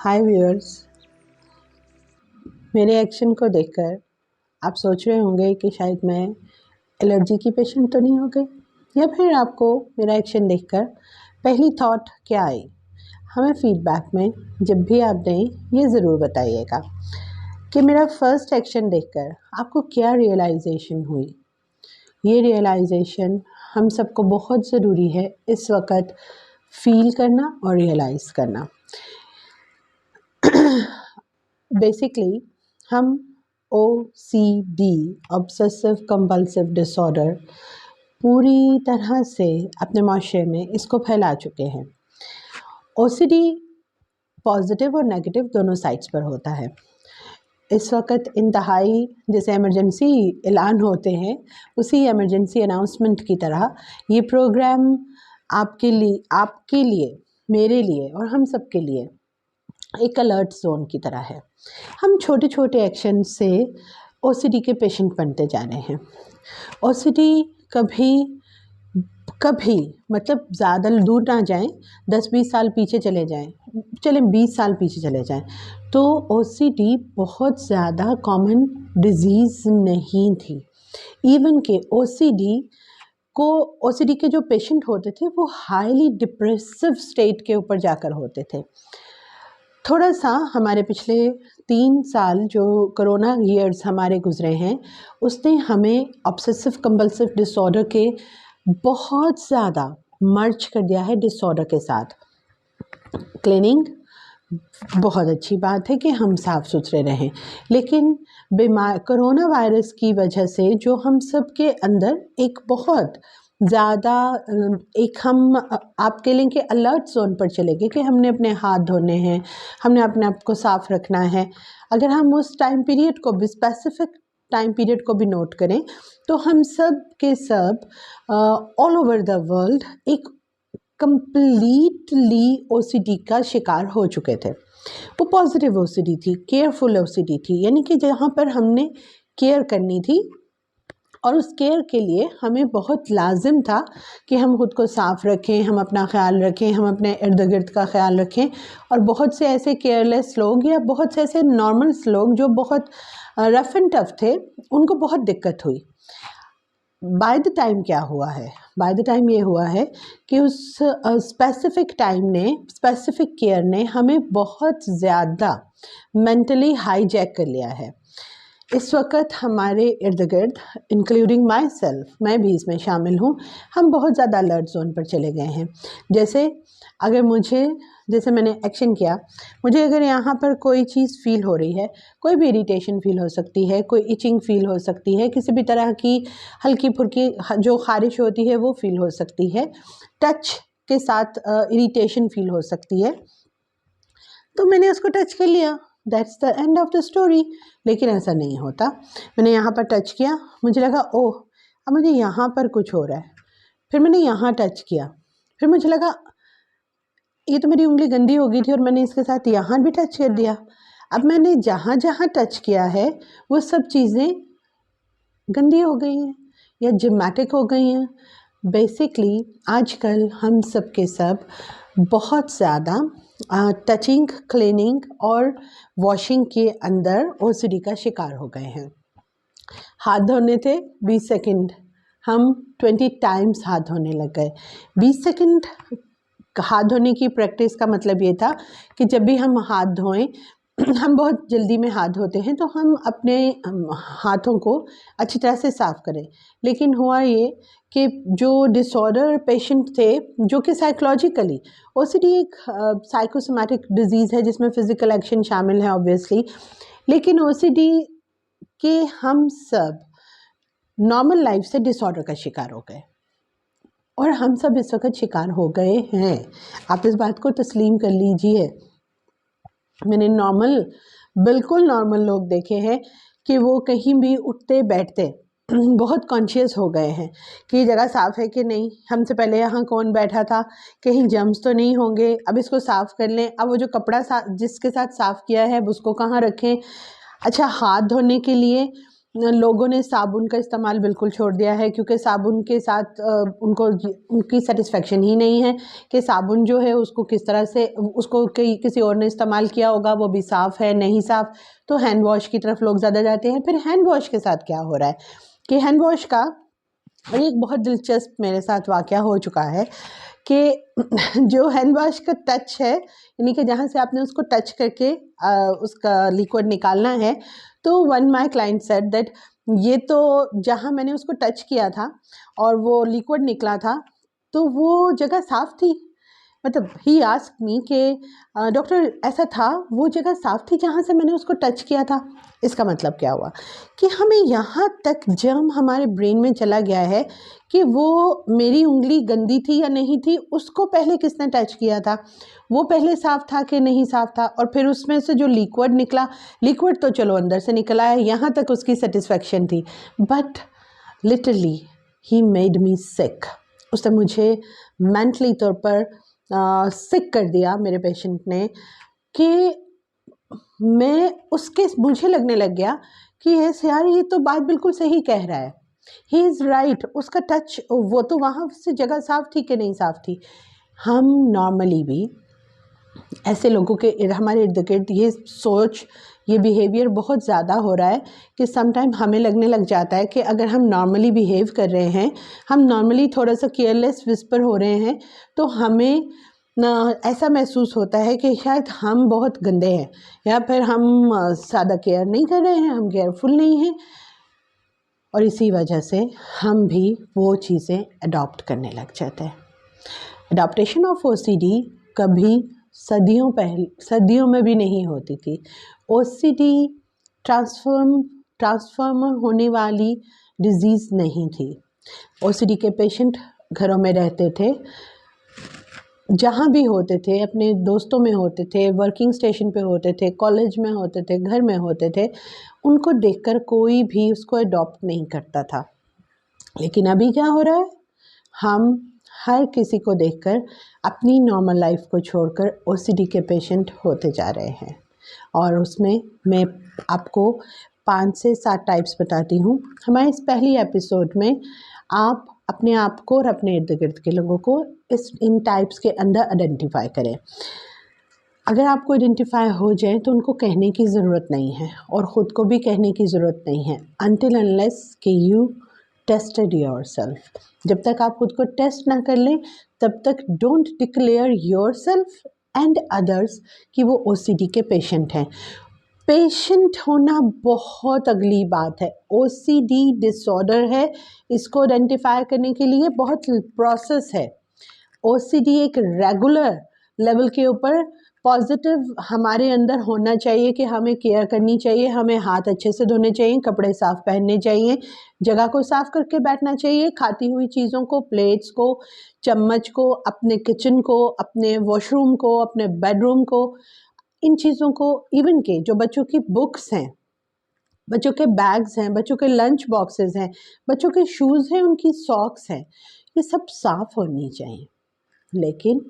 हाय viewers, मेरे action को देखकर आप सोच रहे होंगे कि शायद मैं एलर्जी की पेशेंट तो नहीं हो गई, या फिर आपको मेरा एक्शन देखकर पहली थॉट क्या आई। हमें फीडबैक में जब भी आप दें ये ज़रूर बताइएगा कि मेरा फर्स्ट एक्शन देखकर आपको क्या रियलाइजेशन हुई। ये रियलाइजेशन हम सबको बहुत ज़रूरी है इस वक्त फील करना और रियलाइज़ करना। बेसिकली हम OCD ऑब्सेसिव कंपल्सिव डिसऑर्डर पूरी तरह से अपने माशरे में इसको फैला चुके हैं। OCD पॉजिटिव और नेगेटिव दोनों साइड्स पर होता है। इस वक्त इंतहाई जैसे इमरजेंसी ऐलान होते हैं, उसी इमरजेंसी अनाउंसमेंट की तरह ये प्रोग्राम आपके लिए, मेरे लिए और हम सब के लिए एक अलर्ट जोन की तरह है। हम छोटे छोटे एक्शन से OCD के पेशेंट बनते जा रहे हैं। OCD कभी मतलब ज़्यादा दूर ना जाएं, 10-20 साल पीछे चले जाएं, चलें 20 साल पीछे चले जाएं, तो OCD बहुत ज़्यादा कॉमन डिजीज़ नहीं थी। इवन के OCD के जो पेशेंट होते थे वो हाईली डिप्रेसिव स्टेट के ऊपर जाकर होते थे। थोड़ा सा हमारे पिछले 3 साल जो कोरोना ईयर्स हमारे गुजरे हैं, उसने हमें ऑब्सेसिव कंपल्सिव डिसऑर्डर के बहुत ज़्यादा मर्ज कर दिया है डिसऑर्डर के साथ। क्लीनिंग बहुत अच्छी बात है कि हम साफ़ सुथरे रहें, लेकिन कोरोना वायरस की वजह से जो हम सब के अंदर एक बहुत ज़्यादा हम आप कह लें कि अलर्ट जोन पर चले गए कि हमने अपने हाथ धोने हैं, हमने अपने आप को साफ़ रखना है। अगर हम उस टाइम पीरियड को भी, स्पेसिफिक टाइम पीरियड को भी नोट करें, तो हम सब के सब ऑल ओवर द वर्ल्ड एक कंप्लीटली OCD का शिकार हो चुके थे। वो पॉजिटिव OCD थी, केयरफुल OCD थी, यानी कि जहाँ पर हमने केयर करनी थी और उस केयर के लिए हमें बहुत लाजिम था कि हम खुद को साफ़ रखें, हम अपना ख्याल रखें, हम अपने इर्द गिर्द का ख्याल रखें। और बहुत से ऐसे केयरलेस लोग या बहुत से ऐसे नॉर्मल्स लोग जो बहुत रफ़ एंड टफ थे, उनको बहुत दिक्कत हुई। बाय द टाइम क्या हुआ है? बाय द टाइम ये हुआ है कि उस स्पेसिफ़िक टाइम ने, स्पेसिफ़िक केयर ने हमें बहुत ज़्यादा मेंटली हाईजैक कर लिया है। इस वक्त हमारे इर्द गिर्द, इंक्लूडिंग माई सेल्फ, मैं भी इसमें शामिल हूँ, हम बहुत ज़्यादा अलर्ट जोन पर चले गए हैं। जैसे मैंने एक्शन किया, मुझे अगर यहाँ पर कोई चीज़ फ़ील हो रही है, कोई भी इरिटेशन फ़ील हो सकती है, कोई इचिंग फ़ील हो सकती है, किसी भी तरह की हल्की फुल्की जो ख़ारिश होती है वो फ़ील हो सकती है, टच के साथ इरिटेशन फ़ील हो सकती है, तो मैंने उसको टच कर लिया, that's the end of the story. लेकिन ऐसा नहीं होता। मैंने यहाँ पर टच किया, मुझे लगा ओह अब मुझे यहाँ पर कुछ हो रहा है, फिर मैंने यहाँ टच किया, फिर मुझे लगा ये तो मेरी उंगली गंदी हो गई थी और मैंने इसके साथ यहाँ भी टच कर दिया। अब मैंने जहाँ जहाँ टच किया है वो सब चीज़ें गंदी हो गई हैं या जिम्मेटिक हो गई हैं। बेसिकली आजकल हम सब के सब बहुत ज़्यादा टचिंग, क्लीनिंग और वॉशिंग के अंदर OCD का शिकार हो गए हैं। हाथ धोने थे 20 सेकंड, हम 20 टाइम्स हाथ धोने लग गए। 20 सेकंड हाथ धोने की प्रैक्टिस का मतलब ये था कि जब भी हम हाथ धोएं, हम बहुत जल्दी में हाथ धोते हैं तो हम अपने हाथों को अच्छी तरह से साफ़ करें। लेकिन हुआ ये कि जो डिसऑर्डर पेशेंट थे, जो कि साइकोलॉजिकली, OCD एक साइकोसोमैटिक डिजीज़ है जिसमें फ़िज़िकल एक्शन शामिल है ऑब्वियसली, लेकिन OCD के हम सब नॉर्मल लाइफ से डिसऑर्डर का शिकार हो गए और हम सब इस वक्त शिकार हो गए हैं। आप इस बात को तस्लीम कर लीजिए। मैंने बिल्कुल नॉर्मल लोग देखे हैं कि वो कहीं भी उठते बैठते बहुत कॉन्शियस हो गए हैं कि जगह साफ़ है कि नहीं, हमसे पहले यहाँ कौन बैठा था, कहीं जर्म्स तो नहीं होंगे, अब इसको साफ़ कर लें, अब वो जो कपड़ा जिसके साथ साफ़ किया है उसको कहाँ रखें। अच्छा, हाथ धोने के लिए लोगों ने साबुन का इस्तेमाल बिल्कुल छोड़ दिया है, क्योंकि साबुन के साथ उनकी सेटिस्फेक्शन ही नहीं है कि साबुन जो है उसको किस तरह से उसको किसी और ने इस्तेमाल किया होगा, वो भी साफ़ है नहीं साफ़, तो हैंड वॉश की तरफ लोग ज़्यादा जाते हैं। फिर हैंड वॉश के साथ क्या हो रहा है कि हैंड वॉश का एक बहुत दिलचस्प मेरे साथ वाक़या हो चुका है कि जो हैंड वॉश का टच है, यानी कि जहाँ से आपने उसको टच करके उसका लिक्विड निकालना है, तो one my client said that ये तो जहाँ मैंने उसको टच किया था और वो लिक्विड निकला था, तो वो जगह साफ़ थी। मतलब ही आस्क्ड मी कि डॉक्टर ऐसा था, वो जगह साफ़ थी जहाँ से मैंने उसको टच किया था। इसका मतलब क्या हुआ कि हमें यहाँ तक जर्म हमारे ब्रेन में चला गया है कि वो मेरी उंगली गंदी थी या नहीं थी, उसको पहले किसने टच किया था, वो पहले साफ़ था कि नहीं साफ़ था, और फिर उसमें से जो लिक्विड निकला, लिक्विड तो चलो अंदर से निकला है, यहाँ तक उसकी सेटिस्फेक्शन थी, but literally he made me sick. उसने मुझे मेंटली तौर पर सिक कर दिया मेरे पेशेंट ने, कि मुझे लगने लग गया कि यस यार, ये तो बात बिल्कुल सही कह रहा है, ही इज़ राइट, उसका टच, वो तो वहाँ से जगह साफ़ थी कि नहीं साफ़ थी। हम नॉर्मली भी ऐसे लोगों के हमारे इर्द गिर्द ये सोच, ये बिहेवियर बहुत ज़्यादा हो रहा है कि समटाइम हमें लगने लग जाता है कि अगर हम नॉर्मली बिहेव कर रहे हैं, हम नॉर्मली थोड़ा सा केयरलेस विस्पर हो रहे हैं, तो हमें ऐसा महसूस होता है कि शायद हम बहुत गंदे हैं, या फिर हम ज़्यादा केयर नहीं कर रहे हैं, हम केयरफुल नहीं हैं, और इसी वजह से हम भी वो चीज़ें अडॉप्ट करने लग जाते हैं। अडॉप्टेशन ऑफ OCD कभी सदियों में भी नहीं होती थी। OCD ट्रांसफॉर्म होने वाली डिजीज़ नहीं थी। OCD के पेशेंट घरों में रहते थे, जहाँ भी होते थे, अपने दोस्तों में होते थे, वर्किंग स्टेशन पे होते थे, कॉलेज में होते थे, घर में होते थे, उनको देखकर कोई भी उसको अडॉप्ट नहीं करता था। लेकिन अभी क्या हो रहा है, हम हर किसी को देखकर अपनी नॉर्मल लाइफ को छोड़कर OCD के पेशेंट होते जा रहे हैं, और उसमें मैं आपको 5 से 7 टाइप्स बताती हूँ। हमारे इस पहली एपिसोड में आप अपने आप को और अपने इर्द गिर्द के लोगों को इन टाइप्स के अंदर आइडेंटिफाई करें। अगर आपको आइडेंटिफाई हो जाए तो उनको कहने की ज़रूरत नहीं है, और ख़ुद को भी कहने की ज़रूरत नहीं है, until unless कि you tested yourself। जब तक आप खुद को टेस्ट ना कर लें, तब तक don't declare yourself and others कि वो OCD के पेशेंट हैं। पेशेंट होना बहुत अगली बात है। OCD डिसऑर्डर है, इसको आइडेंटिफाई करने के लिए बहुत प्रोसेस है। OCD एक रेगुलर लेवल के ऊपर पॉजिटिव हमारे अंदर होना चाहिए कि हमें केयर करनी चाहिए, हमें हाथ अच्छे से धोने चाहिए, कपड़े साफ़ पहनने चाहिए, जगह को साफ़ करके बैठना चाहिए, खाती हुई चीज़ों को, प्लेट्स को, चम्मच को, अपने किचन को, अपने वॉशरूम को, अपने बेडरूम को, इन चीज़ों को, इवन के जो बच्चों की बुक्स हैं, बच्चों के बैग्स हैं, बच्चों के लंच बॉक्सेस हैं, बच्चों के शूज़ हैं, उनकी सॉक्स हैं, ये सब साफ़ होनी चाहिए। लेकिन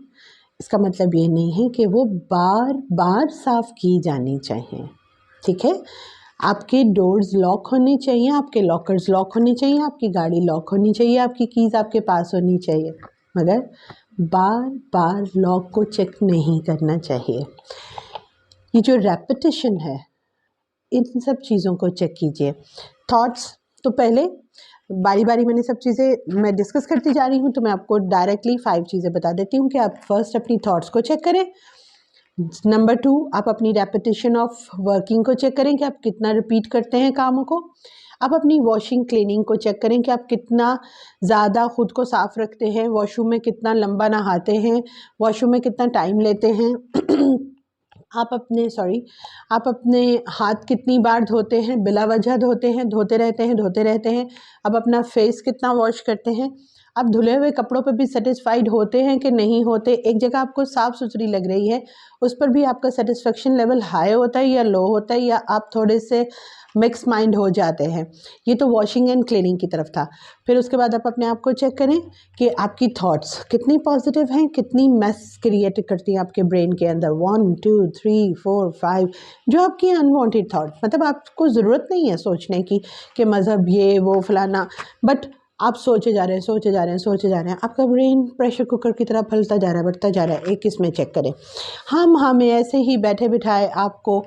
इसका मतलब ये नहीं है कि वो बार बार साफ़ की जानी चाहिए, ठीक है। आपके डोर्स लॉक होने चाहिए, आपके लॉकर्स लॉक होने चाहिए, आपकी गाड़ी लॉक होनी चाहिए, आपकी कीज़ आपके पास होनी चाहिए, मगर बार बार लॉक को चेक नहीं करना चाहिए। ये जो रेपिटेशन है, इन सब चीज़ों को चेक कीजिए। थॉट्स तो पहले बारी बारी मैंने सब चीज़ें मैं डिस्कस करती जा रही हूँ, तो मैं आपको डायरेक्टली 5 चीज़ें बता देती हूँ कि आप फर्स्ट अपनी थॉट्स को चेक करें। नंबर 2, आप अपनी रेपिटेशन ऑफ वर्किंग को चेक करें कि आप कितना रिपीट करते हैं कामों को। आप अपनी वॉशिंग क्लीनिंग को चेक करें कि आप कितना ज़्यादा खुद को साफ़ रखते हैं, वॉशरूम में कितना लंबा नहाते हैं, वॉशरूम में कितना टाइम लेते हैं आप अपने हाथ कितनी बार धोते हैं, बिला वजह धोते हैं, धोते रहते हैं। अब अपना फेस कितना वॉश करते हैं, आप धुले हुए कपड़ों पे भी सेटिस्फाइड होते हैं कि नहीं होते, एक जगह आपको साफ़ सुथरी लग रही है उस पर भी आपका सेटिस्फेक्शन लेवल हाई होता है या लो होता है, या आप थोड़े से मिक्स माइंड हो जाते हैं। ये तो वॉशिंग एंड क्लीनिंग की तरफ था। फिर उसके बाद आप अपने आप को चेक करें कि आपकी थॉट्स कितनी पॉजिटिव हैं, कितनी मेस क्रिएट करती हैं आपके ब्रेन के अंदर। 1 2 3 4 5 जो आपकी अनवांटेड थॉट, मतलब आपको ज़रूरत नहीं है सोचने की कि मज़हब ये वो फलाना, बट आप सोचे जा रहे हैं, सोचे जा रहे हैं, सोचे जा रहे हैं। आपका ब्रेन प्रेशर कुकर की तरह फैलता जा रहा है, बढ़ता जा रहा है। एक इसमें चेक करें। हम हमें ऐसे ही बैठे बिठाए आपको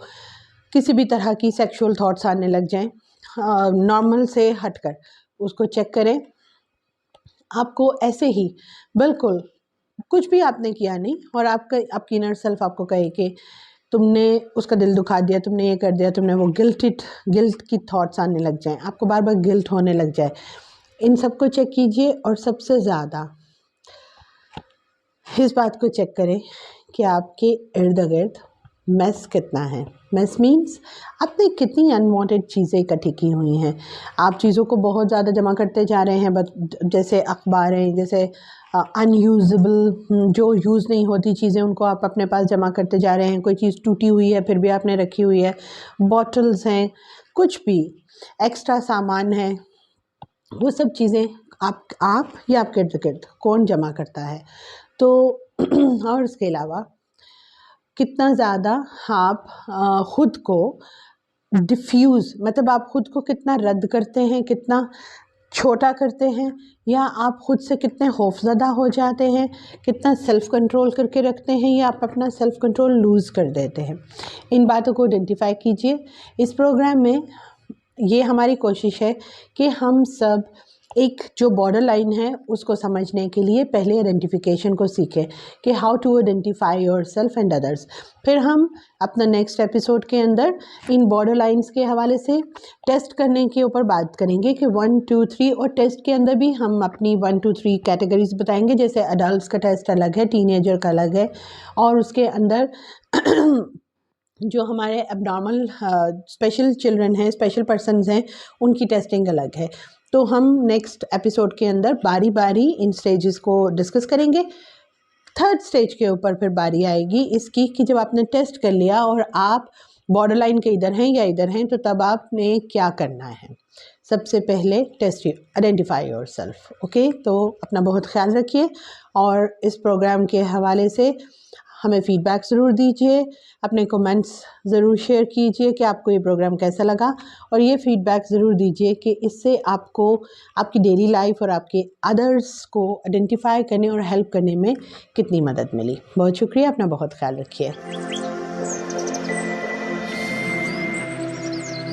किसी भी तरह की सेक्सुअल थॉट्स आने लग जाएं, नॉर्मल से हटकर, उसको चेक करें। आपको ऐसे ही बिल्कुल कुछ भी आपने किया नहीं, और आपकी इनर सेल्फ आपको कहे कि तुमने उसका दिल दुखा दिया, तुमने ये कर दिया, तुमने वो गिल्ट की थॉट्स आने लग जाएं, आपको बार बार गिल्ट होने लग जाए। इन सबको चेक कीजिए, और सबसे ज़्यादा इस बात को चेक करें कि आपके इर्द गिर्द मेस कितना है। मेस मीन्स आपने कितनी अनवांटेड चीज़ें इकट्ठी की हुई हैं। आप चीज़ों को बहुत ज़्यादा जमा करते जा रहे हैं, जैसे अखबारें, जैसे अनयूजेबल जो यूज़ नहीं होती चीज़ें, उनको आप अपने पास जमा करते जा रहे हैं। कोई चीज़ टूटी हुई है फिर भी आपने रखी हुई है, बॉटल्स हैं, कुछ भी एक्स्ट्रा सामान है, वो सब चीज़ें आप या आपके इर्द गिर्द कौन जमा करता है। तो और इसके अलावा कितना ज़्यादा आप ख़ुद को डिफ्यूज़, मतलब आप ख़ुद को कितना रद्द करते हैं, कितना छोटा करते हैं, या आप ख़ुद से कितने खौफज़दा हो जाते हैं, कितना सेल्फ़ कंट्रोल करके रखते हैं, या आप अपना सेल्फ़ कंट्रोल लूज़ कर देते हैं। इन बातों को आइडेंटिफ़ाई कीजिए। इस प्रोग्राम में ये हमारी कोशिश है कि हम सब एक जो बॉर्डर लाइन है उसको समझने के लिए पहले आइडेंटिफिकेशन को सीखें कि how to identify yourself and others. फिर हम अपना नेक्स्ट एपिसोड के अंदर इन बॉर्डर लाइंस के हवाले से टेस्ट करने के ऊपर बात करेंगे कि 1 2 3, और टेस्ट के अंदर भी हम अपनी 1 2 3 कैटेगरीज बताएंगे। जैसे अडल्ट का टेस्ट अलग है, टीनेजर का अलग है, और उसके अंदर जो हमारे एबनॉर्मल स्पेशल चिल्ड्रन हैं, स्पेशल पर्सन्स हैं, उनकी टेस्टिंग अलग है। तो हम नेक्स्ट एपिसोड के अंदर बारी बारी इन स्टेजेस को डिस्कस करेंगे। थर्ड स्टेज के ऊपर फिर बारी आएगी इसकी कि जब आपने टेस्ट कर लिया और आप बॉर्डर लाइन के इधर हैं या इधर हैं, तो तब आपने क्या करना है। सबसे पहले टेस्ट आइडेंटिफाई योरसेल्फ। ओके, तो अपना बहुत ख्याल रखिए, और इस प्रोग्राम के हवाले से हमें फ़ीडबैक ज़रूर दीजिए, अपने कमेंट्स ज़रूर शेयर कीजिए कि आपको ये प्रोग्राम कैसा लगा, और ये फ़ीडबैक ज़रूर दीजिए कि इससे आपको आपकी डेली लाइफ और आपके अदर्स को आइडेंटिफाई करने और हेल्प करने में कितनी मदद मिली। बहुत शुक्रिया, अपना बहुत ख्याल रखिए।